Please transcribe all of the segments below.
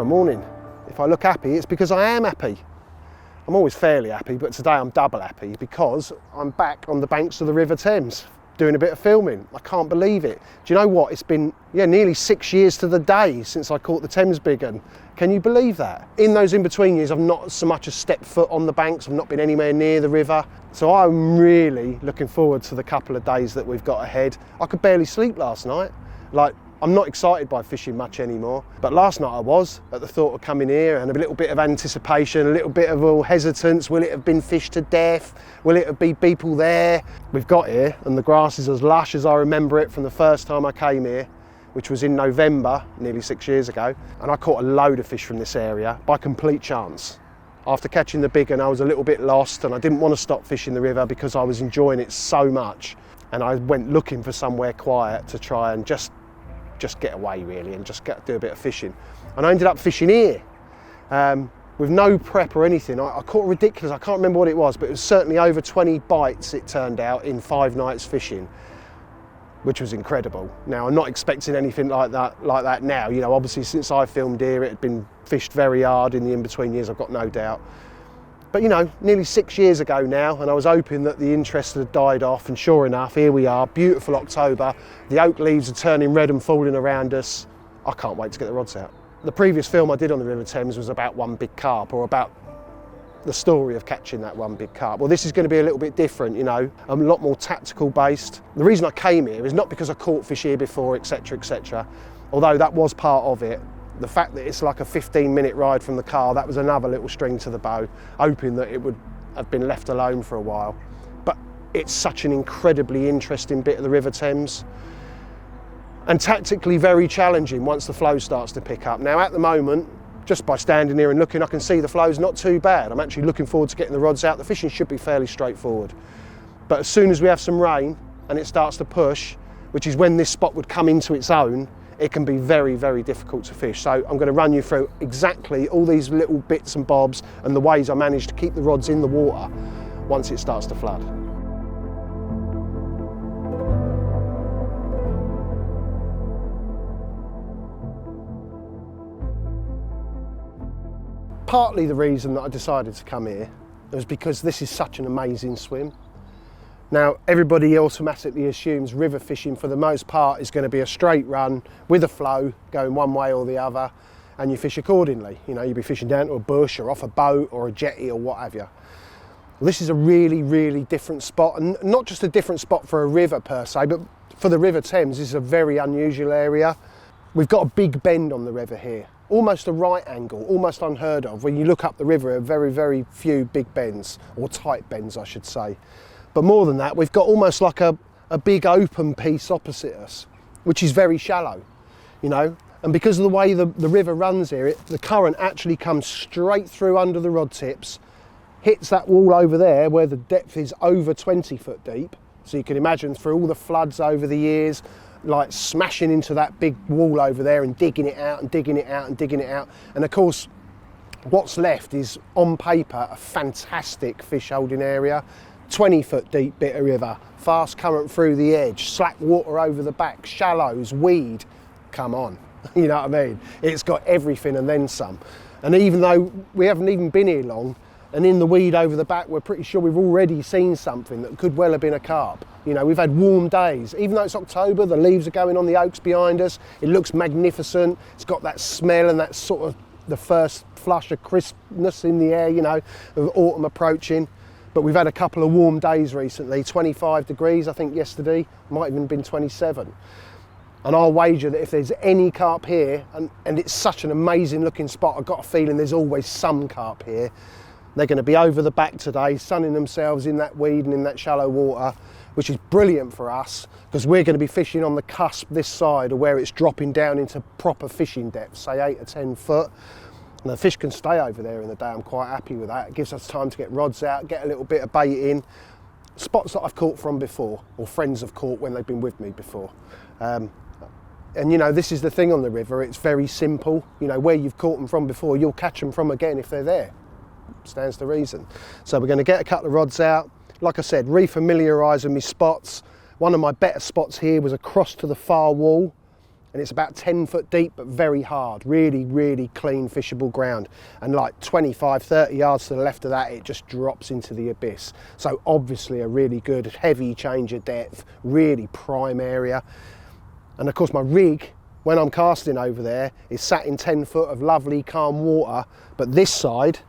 morning. If I look happy, it's because I am happy. I'm always fairly happy, but today I'm double happy because I'm back on the banks of the River Thames doing a bit of filming. I can't believe it. Do you know what? It's been nearly 6 years to the day since I caught the Thames big one. Can you believe that? In those in-between years, I've not so much as stepped foot on the banks. I've not been anywhere near the river. So I'm really looking forward to the couple of days that we've got ahead. I could barely sleep last night. I'm not excited by fishing much anymore, but last night I was, at the thought of coming here, and a little bit of anticipation, a little bit of all hesitance. Will it have been fished to death? Will it be people there? We've got here, and the grass is as lush as I remember it from the first time I came here, which was in November, nearly 6 years ago, and I caught a load of fish from this area by complete chance. After catching the big one, I was a little bit lost, and I didn't want to stop fishing the river because I was enjoying it so much, and I went looking for somewhere quiet to try and just get away really and just do a bit of fishing. And I ended up fishing here with no prep or anything. I caught ridiculous, I can't remember what it was, but it was certainly over 20 bites it turned out in 5 nights fishing, which was incredible. Now I'm not expecting anything like that now. You know, obviously since I filmed here it had been fished very hard in the in-between years, I've got no doubt. But you know, nearly 6 years ago now, and I was hoping that the interest had died off, and sure enough, here we are, beautiful October. The oak leaves are turning red and falling around us. I can't wait to get the rods out. The previous film I did on the River Thames was about one big carp, or about the story of catching that one big carp. Well, this is going to be a little bit different, you know, a lot more tactical based. The reason I came here is not because I caught fish here before, etc., etc., although that was part of it. The fact that it's like a 15-minute ride from the car, that was another little string to the bow, hoping that it would have been left alone for a while. But it's such an incredibly interesting bit of the River Thames, and tactically very challenging once the flow starts to pick up. Now at the moment, just by standing here and looking, I can see the flow's not too bad. I'm actually looking forward to getting the rods out. The fishing should be fairly straightforward. But as soon as we have some rain and it starts to push, which is when this spot would come into its own, it can be very, very difficult to fish. So I'm going to run you through exactly all these little bits and bobs and the ways I manage to keep the rods in the water once it starts to flood. Partly the reason that I decided to come here was because this is such an amazing swim. Now, everybody automatically assumes river fishing for the most part is going to be a straight run with a flow going one way or the other, and you fish accordingly. You know, you'll be fishing down to a bush or off a boat or a jetty or what have you. Well, this is a really, really different spot, and not just a different spot for a river per se, but for the River Thames. This is a very unusual area. We've got a big bend on the river here, almost a right angle, almost unheard of. When you look up the river, there are very, very few big bends, or tight bends I should say. But more than that, we've got almost like a big open piece opposite us, which is very shallow, you know. And because of the way the river runs here, the current actually comes straight through under the rod tips, hits that wall over there where the depth is over 20 foot deep. So you can imagine through all the floods over the years, like smashing into that big wall over there and digging it out and digging it out and digging it out. And of course, what's left is on paper a fantastic fish holding area. 20 foot deep bit of river, fast current through the edge, slack water over the back, shallows, weed, come on, you know what I mean? It's got everything and then some. And even though we haven't even been here long, and in the weed over the back, we're pretty sure we've already seen something that could well have been a carp. You know, we've had warm days. Even though it's October, the leaves are going on the oaks behind us, it looks magnificent, it's got that smell and that sort of the first flush of crispness in the air, you know, of autumn approaching. But we've had a couple of warm days recently, 25 degrees I think yesterday, might even been 27. And I'll wager that if there's any carp here, and it's such an amazing looking spot, I've got a feeling there's always some carp here. They're going to be over the back today, sunning themselves in that weed and in that shallow water, which is brilliant for us, because we're going to be fishing on the cusp this side of where it's dropping down into proper fishing depth, say 8 or 10 foot. And the fish can stay over there in the day. I'm quite happy with that. It gives us time to get rods out, get a little bit of bait in. Spots that I've caught from before, or friends have caught when they've been with me before. And you know, this is the thing on the river, it's very simple. You know, where you've caught them from before, you'll catch them from again if they're there. Stands to reason. So we're going to get a couple of rods out. Like I said, re-familiarising me spots. One of my better spots here was across to the far wall. and it's about 10 foot deep but very hard, really, really clean fishable ground, and like 25, 30 yards to the left of that it just drops into the abyss. So obviously a really good heavy change of depth, really prime area. And of course my rig, when I'm casting over there, is sat in 10 foot of lovely calm water, but this side,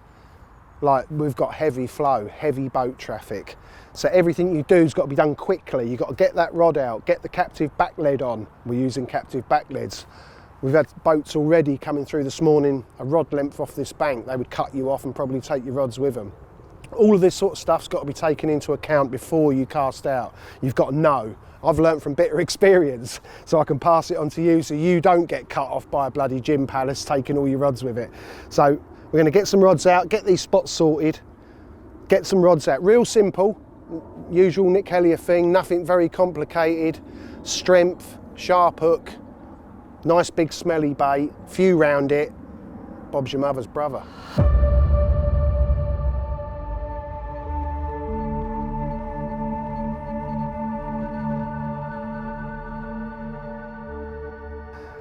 like, we've got heavy flow, heavy boat traffic. So everything you do has got to be done quickly. You've got to get that rod out, get the captive back lead on. We're using captive back leads. We've had boats already coming through this morning, a rod length off this bank. They would cut you off and probably take your rods with them. All of this sort of stuff's got to be taken into account before you cast out. You've got to know. I've learnt from bitter experience, so I can pass it on to you so you don't get cut off by a bloody gym palace taking all your rods with it. So we're going to get some rods out, get these spots sorted, get some rods out. Real simple, usual Nick Helleur thing, nothing very complicated. Strength, sharp hook, nice big smelly bait, few round it, Bob's your mother's brother.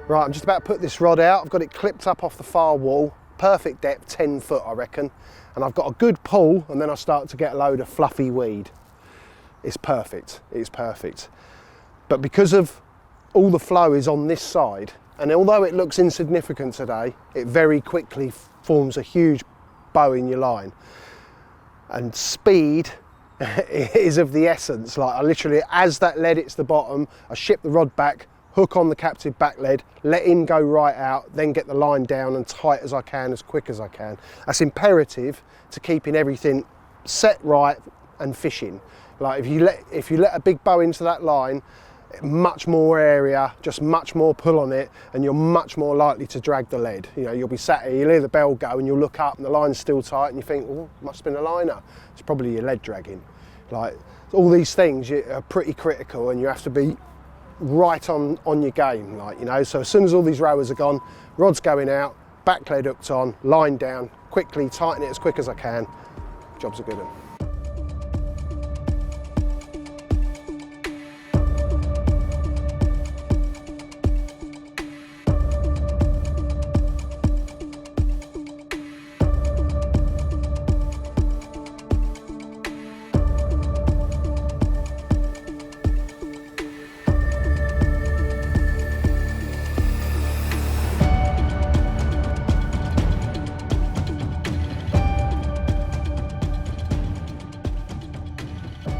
Right, I'm just about to put this rod out. I've got it clipped up off the far wall, perfect depth, 10 foot I reckon. And I've got a good pull, and then I start to get a load of fluffy weed. It's perfect, it's perfect. But because of all the flow is on this side, and although it looks insignificant today, it very quickly forms a huge bow in your line. And speed is of the essence. Like, I literally, as that lead hits the bottom, I ship the rod back, hook on the captive back lead, let him go right out, then get the line down and tight as I can, as quick as I can. That's imperative to keeping everything set right and fishing. Like, if you let a big bow into that line, much more area, just much more pull on it, and you're much more likely to drag the lead. You know, you'll be sat here, you'll hear the bell go, and you'll look up and the line's still tight, and you think, oh, must have been a liner. It's probably your lead dragging. Like, all these things are pretty critical, and you have to be right on your game, like, you know. So as soon as all these rowers are gone, rod's going out, back lead hooked on, line down, quickly tighten it as quick as I can. Job's a good one.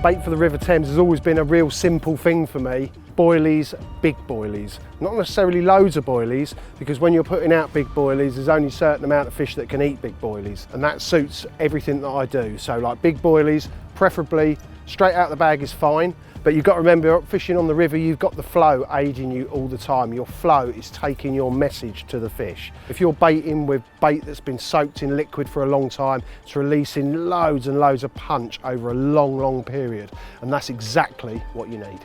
Bait for the River Thames has always been a real simple thing for me. Boilies, big boilies. Not necessarily loads of boilies, because when you're putting out big boilies, there's only a certain amount of fish that can eat big boilies, and that suits everything that I do. So like big boilies, preferably straight out the bag is fine, but you've got to remember, fishing on the river, you've got the flow aiding you all the time. Your flow is taking your message to the fish. If you're baiting with bait that's been soaked in liquid for a long time, it's releasing loads and loads of punch over a long, long period, and that's exactly what you need.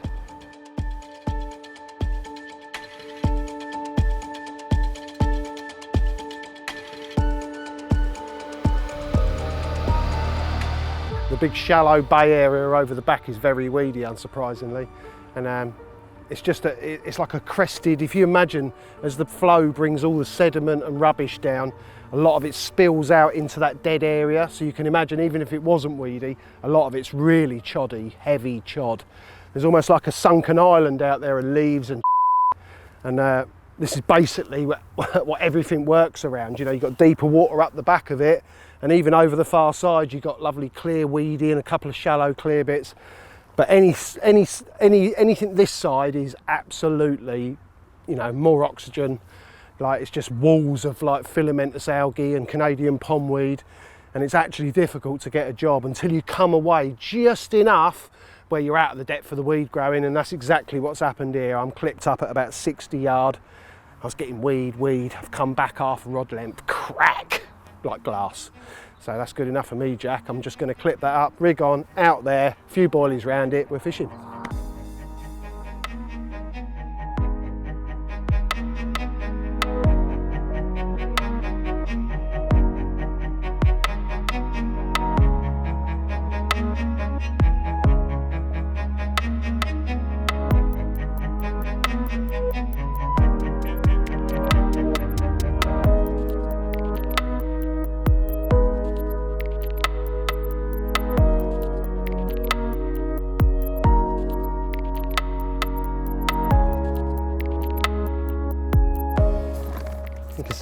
The big shallow bay area over the back is very weedy, unsurprisingly, and it's like a crested, if you imagine, as the flow brings all the sediment and rubbish down, a lot of it spills out into that dead area. So you can imagine, even if it wasn't weedy, a lot of it's really choddy, heavy chod. There's almost like a sunken island out there of leaves and this is basically what everything works around. You know, you've got deeper water up the back of it, and even over the far side you've got lovely clear weedy and a couple of shallow clear bits. But anything this side is absolutely, you know, more oxygen. Like, it's just walls of like filamentous algae and Canadian pondweed, and it's actually difficult to get a job until you come away just enough where you're out of the depth for the weed growing, and that's exactly what's happened here. I'm clipped up at about 60 yard. I was getting weed. I've come back half a rod length, crack, like glass. So that's good enough for me, Jack. I'm just going to clip that up, rig on, out there, a few boilies round it, we're fishing.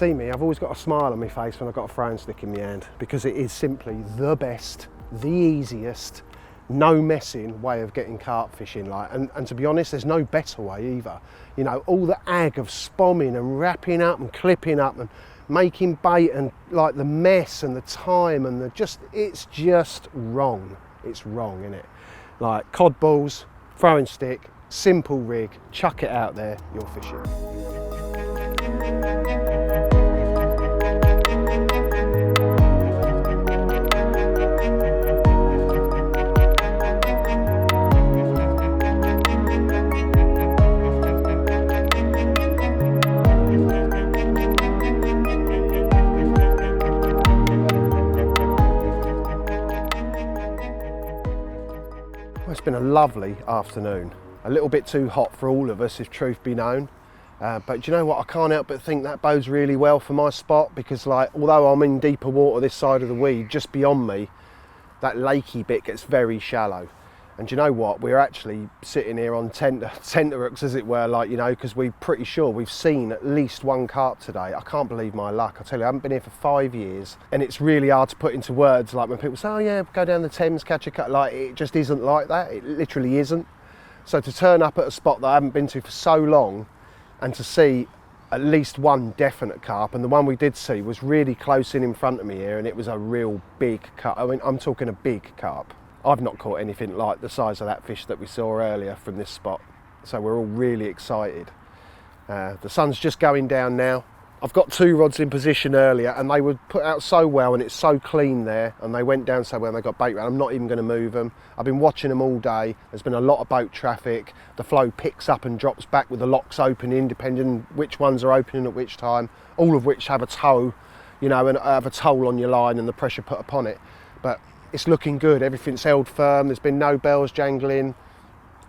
see me, I've always got a smile on my face when I've got a throwing stick in my hand, because it is simply the best, the easiest, no messing way of getting carp fishing. And to be honest, there's no better way either. You know, all the ag of spomming and wrapping up and clipping up and making bait, and like the mess and the time and it's just wrong. It's wrong, isn't it? Like cod balls, throwing stick, simple rig, chuck it out there, you're fishing. It's been a lovely afternoon. A little bit too hot for all of us, if truth be known. But do you know what? I can't help but think that bodes really well for my spot, because like, although I'm in deeper water this side of the weed, just beyond me, that lakey bit gets very shallow. And do you know what? We're actually sitting here on tenterhooks, as it were, like, you know, because we're pretty sure we've seen at least one carp today. I can't believe my luck. I tell you, I haven't been here for 5 years, and it's really hard to put into words. Like when people say, oh yeah, go down the Thames, catch a carp, like it just isn't like that. It literally isn't. So to turn up at a spot that I haven't been to for so long, and to see at least one definite carp, and the one we did see was really close in front of me here, and it was a real big carp. I mean, I'm talking a big carp. I've not caught anything like the size of that fish that we saw earlier from this spot, so we're all really excited. The sun's just going down now. I've got 2 rods in position earlier, and they were put out so well, and it's so clean there, and they went down so well, and they got bait round. I'm not even going to move them. I've been watching them all day. There's been a lot of boat traffic. The flow picks up and drops back with the locks opening, depending which ones are opening at which time, all of which have a tow, you know, and have a toll on your line and the pressure put upon it. But it's looking good. Everything's held firm. There's been no bells jangling.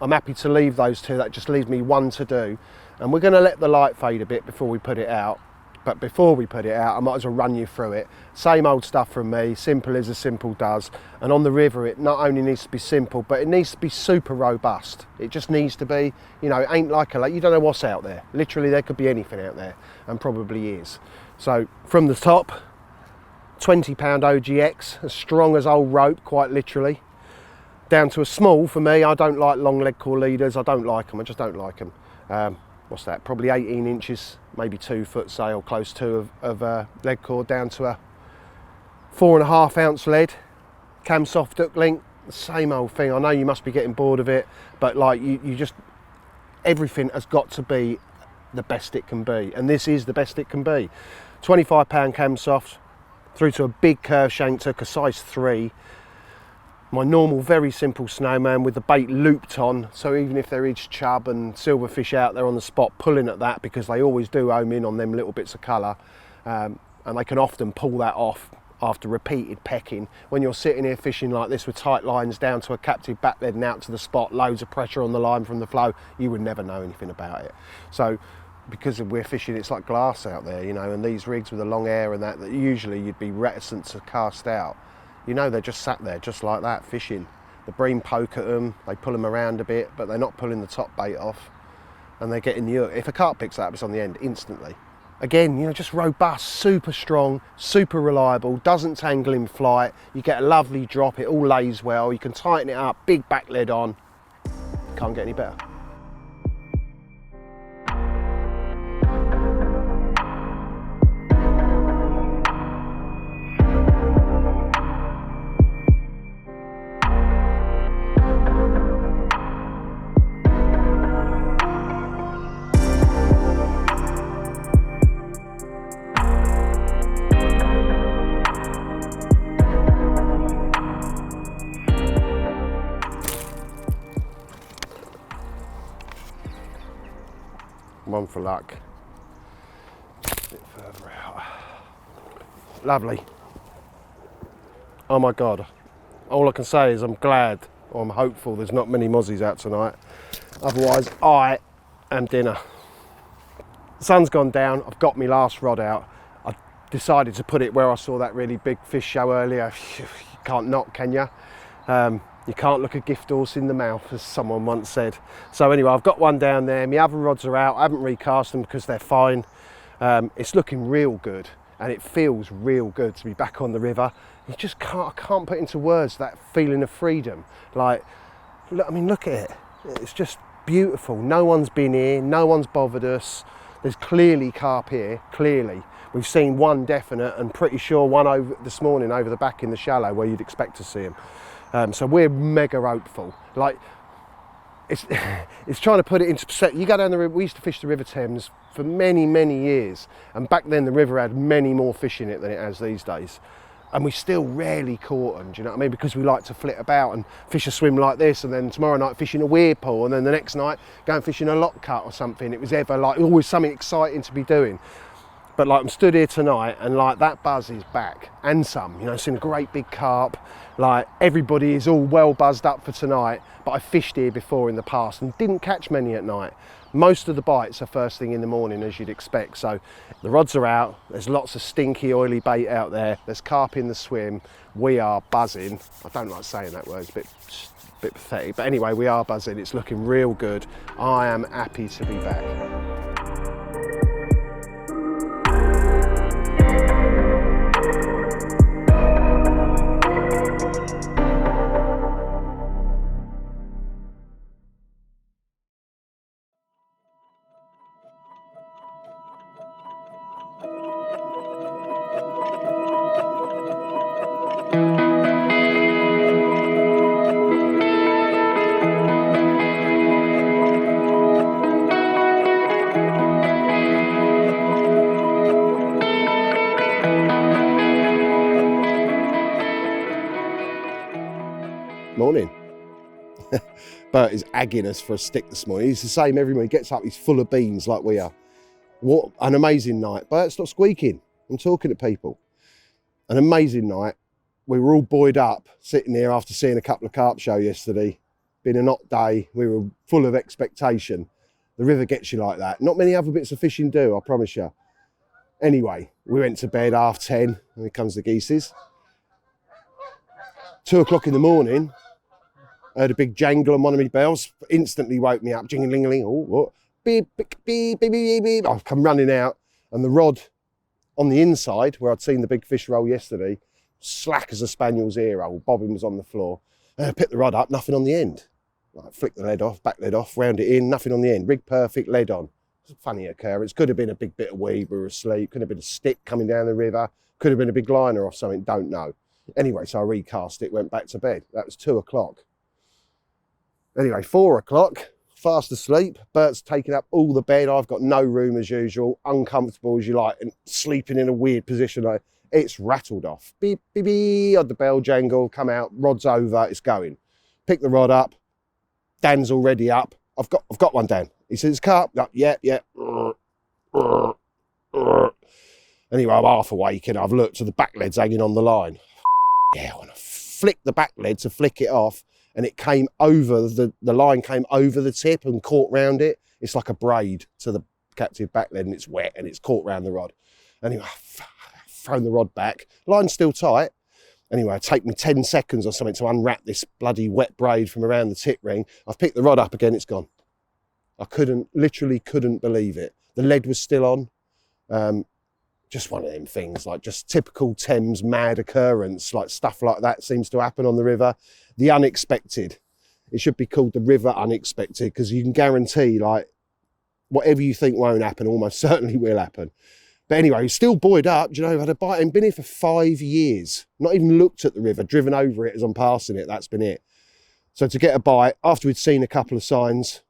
I'm happy to leave those 2. That just leaves me 1 to do. And we're going to let the light fade a bit before we put it out. But before we put it out, I might as well run you through it. Same old stuff from me. Simple as a simple does. And on the river, it not only needs to be simple, but it needs to be super robust. It just needs to be, you know, it ain't like a lake. You don't know what's out there. Literally, there could be anything out there, and probably is. So from the top, 20 pound OGX, as strong as old rope, quite literally, down to a small. For me, I don't like long leg core leaders. I don't like them. I just don't like them. What's that? Probably 18 inches, maybe 2 foot sail, close to of leg core, down to a 4.5 ounce lead, cam soft hook link, same old thing. I know you must be getting bored of it, but like you just, everything has got to be the best it can be, and this is the best it can be. 25 pound cam soft, through to a big curve shank hook, a size 3. My normal, very simple snowman with the bait looped on, so even if there is chub and silverfish out there on the spot pulling at that, because they always do home in on them little bits of colour, and they can often pull that off after repeated pecking. When you're sitting here fishing like this with tight lines down to a captive back lead and out to the spot, loads of pressure on the line from the flow, you would never know anything about it. So because we're fishing, it's like glass out there, you know, and these rigs with the long hair and that usually you'd be reticent to cast out, you know, they're just sat there just like that fishing. The bream poke at them, they pull them around a bit, but they're not pulling the top bait off, and they're getting the hook. If a carp picks that up, it's on the end instantly. Again, you know, just robust, super strong, super reliable, doesn't tangle in flight. You get a lovely drop, it all lays well, you can tighten it up, big back lead on. Can't get any better. One for luck. A bit further out. Lovely. Oh my God. All I can say is I'm glad, or I'm hopeful there's not many mozzies out tonight. Otherwise, I am dinner. The sun's gone down. I've got my last rod out. I decided to put it where I saw that really big fish show earlier. You can't knock, can you? You can't look a gift horse in the mouth, as someone once said. So anyway, I've got one down there. My other rods are out. I haven't recast them because they're fine. It's looking real good, and it feels real good to be back on the river. You just can't, I can't put into words that feeling of freedom. Like, look, I mean, look at it. It's just beautiful. No one's been here, no one's bothered us. There's clearly carp here, clearly. We've seen one definite, and pretty sure one over this morning over the back in the shallow where you'd expect to see them. So we're mega hopeful. Like, it's trying to put it into perspective. You go down the river, we used to fish the River Thames for many, many years, and back then the river had many more fish in it than it has these days. And we still rarely caught them, do you know what I mean? Because we like to flit about and fish a swim like this, and then tomorrow night fishing a weir pool, and then the next night go and fishing a lock cut or something. It was ever like always something exciting to be doing. But like, I'm stood here tonight, and like that buzz is back, and some, you know, seen a great big carp. Like, everybody is all well buzzed up for tonight, but I fished here before in the past and didn't catch many at night. Most of the bites are first thing in the morning, as you'd expect. So the rods are out, there's lots of stinky oily bait out there, there's carp in the swim, we are buzzing. I don't like saying that word, it's a bit pathetic, but anyway, we are buzzing, it's looking real good. I am happy to be back. Morning. Bert is agging us for a stick this morning. He's the same every morning. He gets up, he's full of beans like we are. What an amazing night. Bert, stop squeaking. I'm talking to people. An amazing night. We were all buoyed up, sitting here after seeing a couple of carp show yesterday. Been a hot day. We were full of expectation. The river gets you like that. Not many other bits of fishing do, I promise you. Anyway, we went to bed 10:30, and here comes the geeses. 2 o'clock in the morning, I heard a big jangle on one of my bells, instantly woke me up, jingling, oh, what? Beep, beep, beep, beep, beep, beep. I've come running out, and the rod on the inside, where I'd seen the big fish roll yesterday, slack as a spaniel's ear roll, bobbin was on the floor. I picked the rod up, nothing on the end. Like, flick the lead off, back lead off, round it in, nothing on the end. Rig perfect, lead on. It's a funny occurrence. Could have been a big bit of weed, we were asleep. Could have been a stick coming down the river. Could have been a big liner off something, don't know. Anyway, so I recast it, went back to bed. That was 2 o'clock. Anyway, 4 o'clock, fast asleep. Bert's taken up all the bed. I've got no room as usual, uncomfortable as you like, and sleeping in a weird position. It's rattled off. Beep, beep, beep, had the bell jangle, come out, rod's over, it's going. Pick the rod up. Dan's already up. I've got one, Dan. He says, carp. Yeah. Anyway, I'm half awake and I've looked to the back lead's hanging on the line. Yeah, when I flicked the back lead to flick it off, and it came over, the line came over the tip and caught round it. It's like a braid to the captive back lead, and it's wet and it's caught round the rod. Anyway, I've thrown the rod back. Line's still tight. Anyway, it take me 10 seconds or something to unwrap this bloody wet braid from around the tip ring. I've picked the rod up again, it's gone. I literally couldn't believe it. The lead was still on. Just one of them things, like just typical Thames mad occurrence, like stuff like that seems to happen on the river. The unexpected. It should be called the river unexpected, because you can guarantee, like, whatever you think won't happen almost certainly will happen. But anyway, still buoyed up. Do you know, I've had a bite and been here for 5 years. Not even looked at the river, driven over it as I'm passing it. That's been it. So to get a bite, after we'd seen a couple of signs,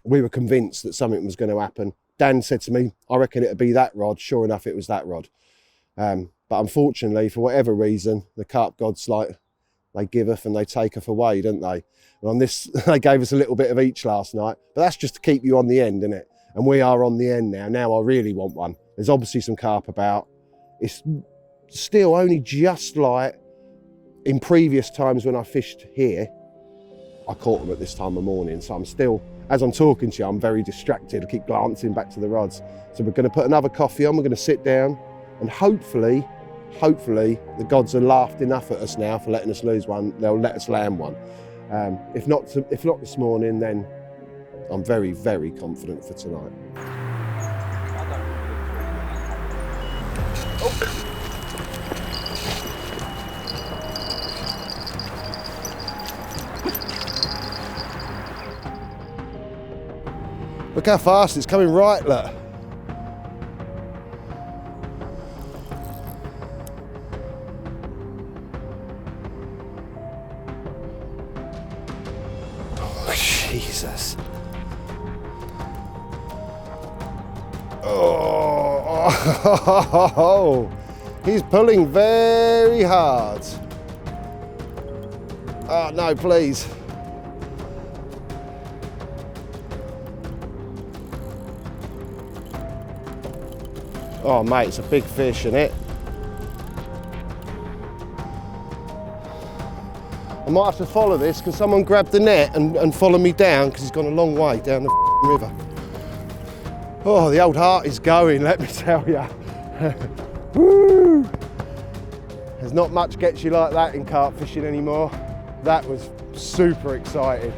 we were convinced that something was going to happen. Dan said to me, I reckon it'd be that rod. Sure enough, it was that rod. But unfortunately, for whatever reason, the carp gods, like, they giveth and they taketh away, don't they? And on this, they gave us a little bit of each last night. But that's just to keep you on the end, isn't it? And we are on the end now. Now I really want one. There's obviously some carp about. It's still only just like in previous times when I fished here, I caught them at this time of morning. So I'm still, as I'm talking to you, I'm very distracted. I keep glancing back to the rods. So we're going to put another coffee on. We're going to sit down, and hopefully the gods are laughed enough at us now for letting us lose one. They'll let us land one. If not this morning, then I'm very, very confident for tonight. Look how fast it's coming right, look. Oh, Jesus. Oh, he's pulling very hard. Oh, no, please. Oh, mate, it's a big fish, isn't it? I might have to follow this. Can someone grab the net and follow me down? Because he's gone a long way down the river. Oh, the old heart is going, let me tell you. Woo! There's not much gets you like that in carp fishing anymore. That was super exciting.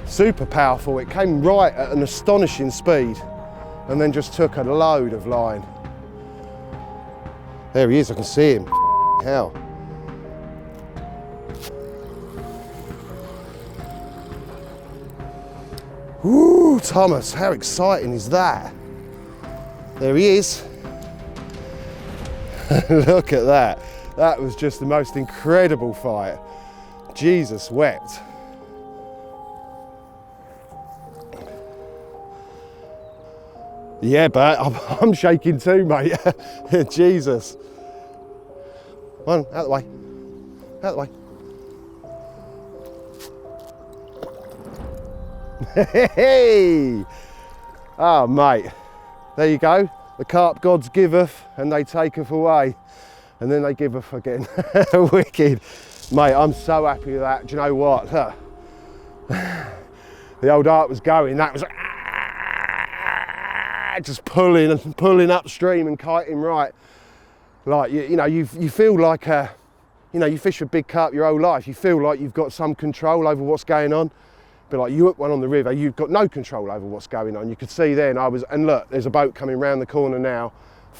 Super powerful. It came right at an astonishing speed and then just took a load of line. There he is, I can see him. Hell. Woo, Thomas, how exciting is that? There he is. Look at that. That was just the most incredible fight. Jesus wept. Yeah, but I'm shaking too, mate. Jesus. One, out of the way. Out of the way. Hey! Oh, mate. There you go. The carp gods giveth and they taketh away. And then they giveth again. Wicked. Mate, I'm so happy with that. Do you know what? Look. The old heart was going. That was just pulling upstream and kiting right. Like, you know, you feel like, you know, you fish for big carp your whole life. You feel like you've got some control over what's going on. But like you hook one on the river, you've got no control over what's going on. You could see then and look, there's a boat coming round the corner now.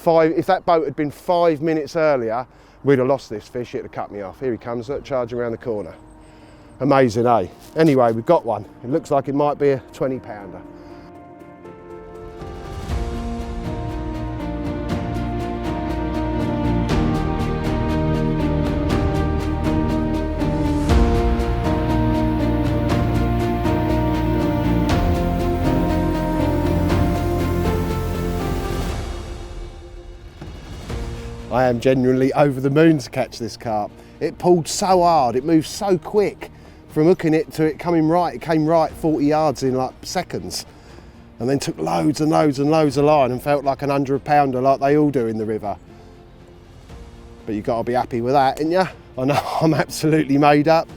If that boat had been 5 minutes earlier, we'd have lost this fish, it'd have cut me off. Here he comes, look, charging around the corner. Amazing, eh? Anyway, we've got one. It looks like it might be a 20-pounder. I am genuinely over the moon to catch this carp. It pulled so hard, it moved so quick. From hooking it to it coming right, it came right 40 yards in like seconds. And then took loads and loads and loads of line and felt like an 100-pounder like they all do in the river. But you've got to be happy with that, ain't you? I know I'm absolutely made up.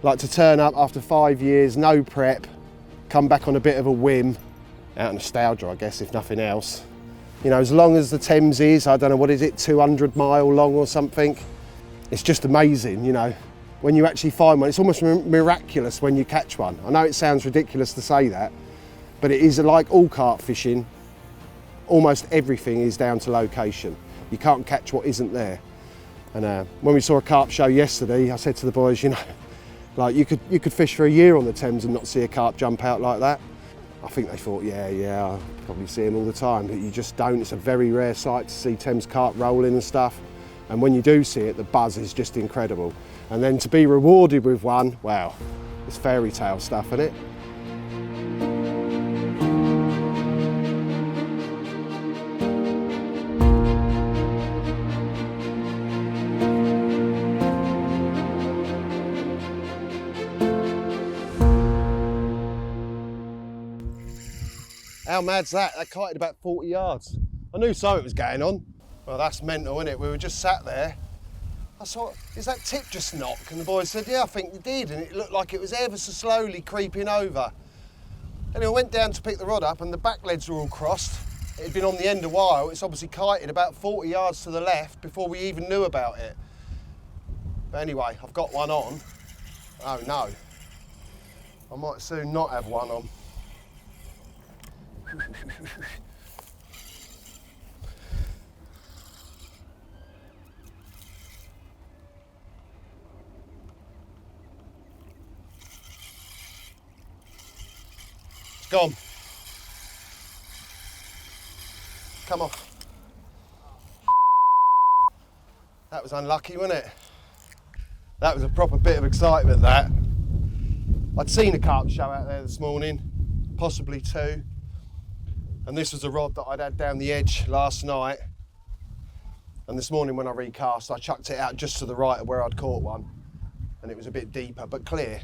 Like to turn up after 5 years, no prep, come back on a bit of a whim, out of nostalgia I guess, if nothing else. You know, as long as the Thames is, I don't know, what is it, 200 mile long or something? It's just amazing, you know. When you actually find one, it's almost miraculous when you catch one. I know it sounds ridiculous to say that, but it is like all carp fishing. Almost everything is down to location. You can't catch what isn't there. And when we saw a carp show yesterday, I said to the boys, you know, like you could fish for a year on the Thames and not see a carp jump out like that. I think they thought, yeah, I probably see them all the time, but you just don't. It's a very rare sight to see Thames carp rolling and stuff. And when you do see it, the buzz is just incredible. And then to be rewarded with one, wow, it's fairy tale stuff, isn't it? How mad's that? That kited about 40 yards. I knew something was going on. Well, that's mental, isn't it? We were just sat there. I thought, is that tip just knocked? And the boys said, yeah, I think it did. And it looked like it was ever so slowly creeping over. Anyway, I went down to pick the rod up and the back legs were all crossed. It had been on the end a while. It's obviously kited about 40 yards to the left before we even knew about it. But anyway, I've got one on. Oh no. I might soon not have one on. It's gone. come off. That was unlucky, wasn't it? That was a proper bit of excitement, that. I'd seen a carp show out there this morning, possibly two. And this was a rod that I'd had down the edge last night. And this morning when I recast, I chucked it out just to the right of where I'd caught one. And it was a bit deeper, but clear.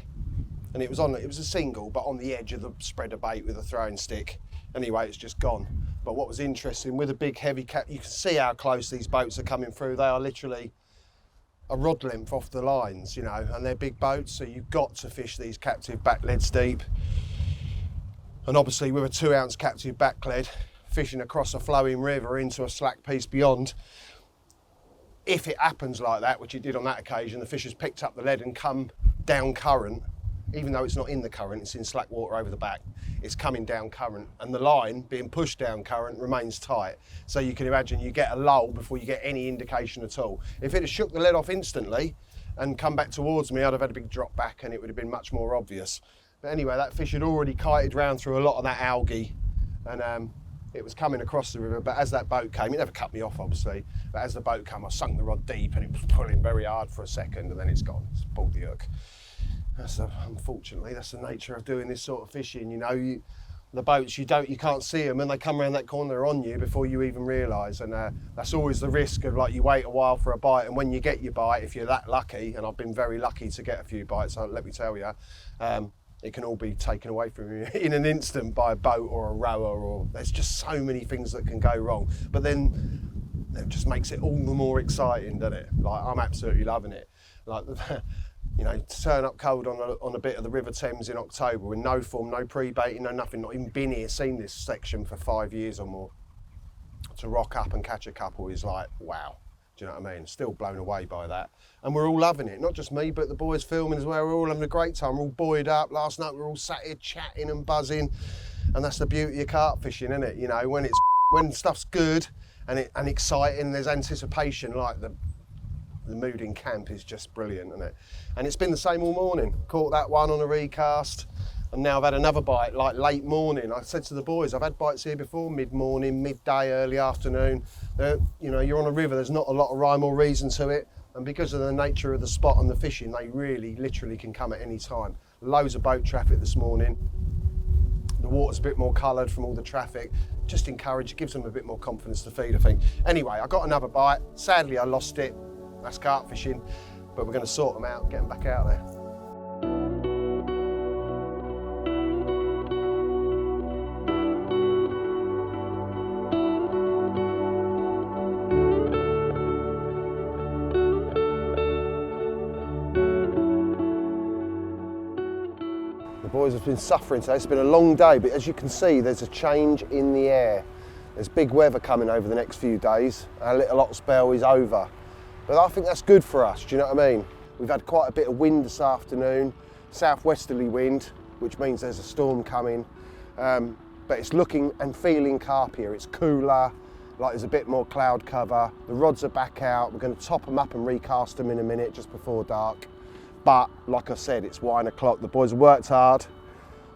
And it was a single, but on the edge of the spreader bait with a throwing stick. Anyway, it's just gone. But what was interesting, with a big heavy cat, you can see how close these boats are coming through. They are literally a rod length off the lines, you know, and they're big boats, so you've got to fish these captive back leads deep. And obviously with a 2 ounce captive back lead, fishing across a flowing river into a slack piece beyond, if it happens like that, which it did on that occasion, the fish has picked up the lead and come down current, even though it's not in the current, it's in slack water over the back, it's coming down current, and the line being pushed down current remains tight. So you can imagine you get a lull before you get any indication at all. If it had shook the lead off instantly and come back towards me, I'd have had a big drop back and it would have been much more obvious. But anyway, that fish had already kited round through a lot of that algae, and it was coming across the river. But as that boat came, it never cut me off obviously, but as the boat came, I sunk the rod deep and it was pulling very hard for a second, and then it's gone, it's pulled the hook. Unfortunately, that's the nature of doing this sort of fishing. You know, the boats, you can't see them, and they come around that corner, they're on you before you even realise. And that's always the risk of, like, you wait a while for a bite, and when you get your bite, if you're that lucky, and I've been very lucky to get a few bites, so let me tell you, it can all be taken away from you in an instant by a boat or a rower, or there's just so many things that can go wrong. But then it just makes it all the more exciting, doesn't it? Like, I'm absolutely loving it. Like, you know, to turn up cold on a bit of the River Thames in October with no form, no pre-baiting, no nothing, not even been here, seen this section for 5 years or more. To rock up and catch a couple is like, wow. Do you know what I mean? Still blown away by that. And we're all loving it. Not just me, but the boys filming as well. We're all having a great time. We're all buoyed up. Last night we were all sat here chatting and buzzing. And that's the beauty of carp fishing, isn't it? You know, when stuff's good and exciting, there's anticipation, like the mood in camp is just brilliant, isn't it? And it's been the same all morning. Caught that one on a recast, and now I've had another bite like late morning. I said to the boys, I've had bites here before, mid-morning, midday, early afternoon. You know, you're on a river, there's not a lot of rhyme or reason to it, and because of the nature of the spot and the fishing, they really, literally can come at any time. Loads of boat traffic this morning. The water's a bit more coloured from all the traffic. Just gives them a bit more confidence to feed, I think. Anyway, I got another bite. Sadly, I lost it. That's carp fishing, but we're going to sort them out, get them back out there. The boys have been suffering today. It's been a long day, but as you can see, there's a change in the air. There's big weather coming over the next few days. Our little hot spell is over. But I think that's good for us, do you know what I mean? We've had quite a bit of wind this afternoon, southwesterly wind, which means there's a storm coming. But it's looking and feeling carpier. It's cooler, like there's a bit more cloud cover. The rods are back out. We're going to top them up and recast them in a minute, just before dark. But like I said, it's wine o'clock. The boys have worked hard.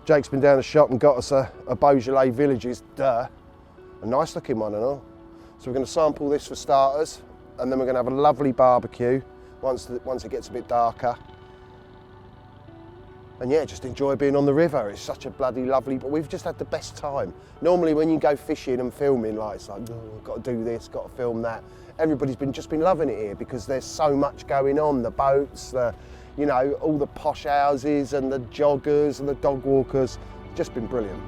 Jake's been down the shop and got us a Beaujolais Villages, a nice looking one and all. So we're going to sample this for starters, and then we're going to have a lovely barbecue once it gets a bit darker. And yeah, just enjoy being on the river. It's such a bloody lovely, but we've just had the best time. Normally when you go fishing and filming, like, it's like, oh, I've got to do this, got to film that. Everybody's just been loving it here because there's so much going on. The boats, you know, all the posh houses and the joggers and the dog walkers. It's just been brilliant.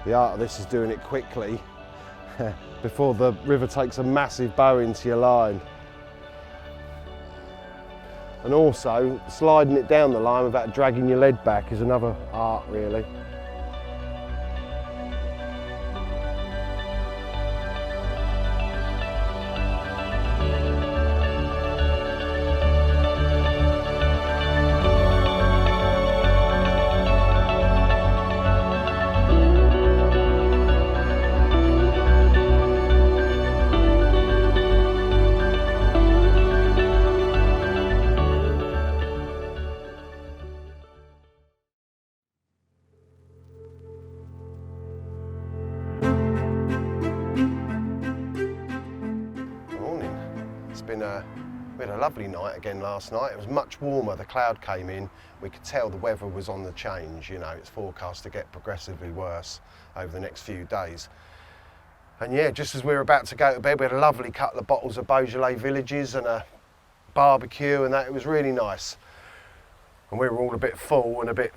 The art of this is doing it quickly before the river takes a massive bow into your line. And also, sliding it down the line without dragging your lead back is another art, really. lovely night again last night. It was much warmer, the cloud came in. We could tell the weather was on the change, you know, it's forecast to get progressively worse over the next few days. And yeah, just as we were about to go to bed, we had a lovely couple of bottles of Beaujolais Villages and a barbecue and that. It was really nice. And we were all a bit full and a bit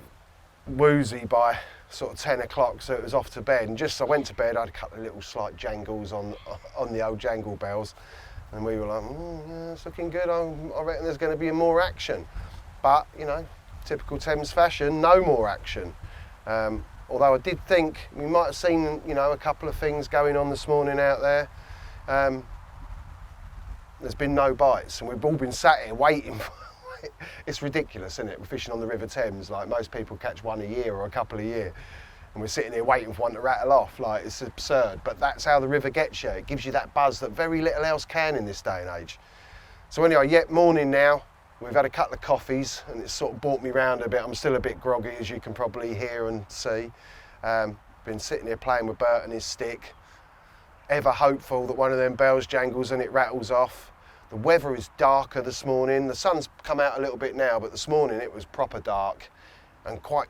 woozy by sort of 10 o'clock, so it was off to bed. And just as I went to bed, I had a couple of little slight jangles on the old jangle bells. And we were like, yeah, it's looking good. I reckon there's going to be more action. But, you know, typical Thames fashion, no more action. Although I did think we might have seen, you know, a couple of things going on this morning out there. There's been no bites, and we've all been sat here waiting for it. It's ridiculous, isn't it? We're fishing on the River Thames, like most people catch one a year or a couple a year, and we're sitting here waiting for one to rattle off. Like, it's absurd, but that's how the river gets you. It gives you that buzz that very little else can in this day and age. So anyway, yeah, morning now. We've had a couple of coffees and it's sort of brought me round a bit. I'm still a bit groggy, as you can probably hear and see. Been sitting here playing with Bert and his stick, ever hopeful that one of them bells jangles and it rattles off. The weather is darker this morning. The sun's come out a little bit now, but this morning it was proper dark and quite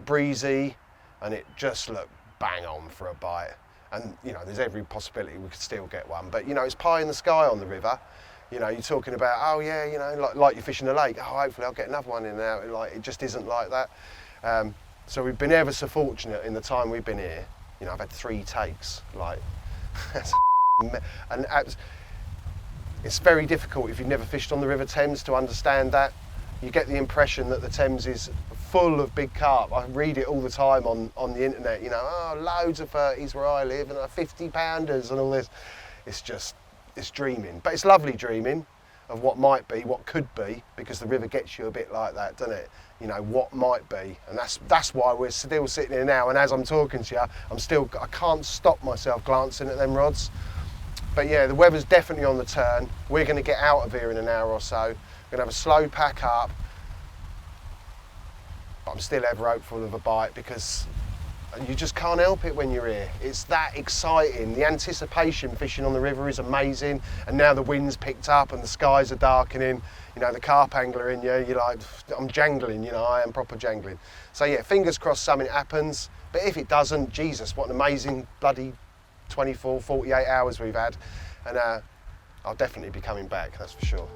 breezy, and it just looked bang on for a bite. And you know, there's every possibility we could still get one, but you know, it's pie in the sky on the river. You know, you're talking about, oh yeah, you know, like you're fishing a lake. Oh, hopefully I'll get another one in there. Like, it just isn't like that. So we've been ever so fortunate in the time we've been here. You know, I've had 3 takes. Like, and it's very difficult if you've never fished on the River Thames to understand that. You get the impression that the Thames is full of big carp. I read it all the time on the internet. You know, oh, loads of 30s where I live and 50-pounders and all this. It's dreaming, but it's lovely dreaming of what might be, what could be, because the river gets you a bit like that, doesn't it? You know, what might be, and that's why we're still sitting here now. And as I'm talking to you, I can't stop myself glancing at them rods. But yeah, the weather's definitely on the turn. We're going to get out of here in an hour or so. We're going to have a slow pack up, but I'm still ever hopeful of a bite, because you just can't help it when you're here. It's that exciting. The anticipation fishing on the river is amazing. And now the wind's picked up and the skies are darkening. You know, the carp angler in you, you're like, I'm jangling, you know, I am proper jangling. So yeah, fingers crossed something happens. But if it doesn't, Jesus, what an amazing bloody 24, 48 hours we've had. And I'll definitely be coming back, that's for sure.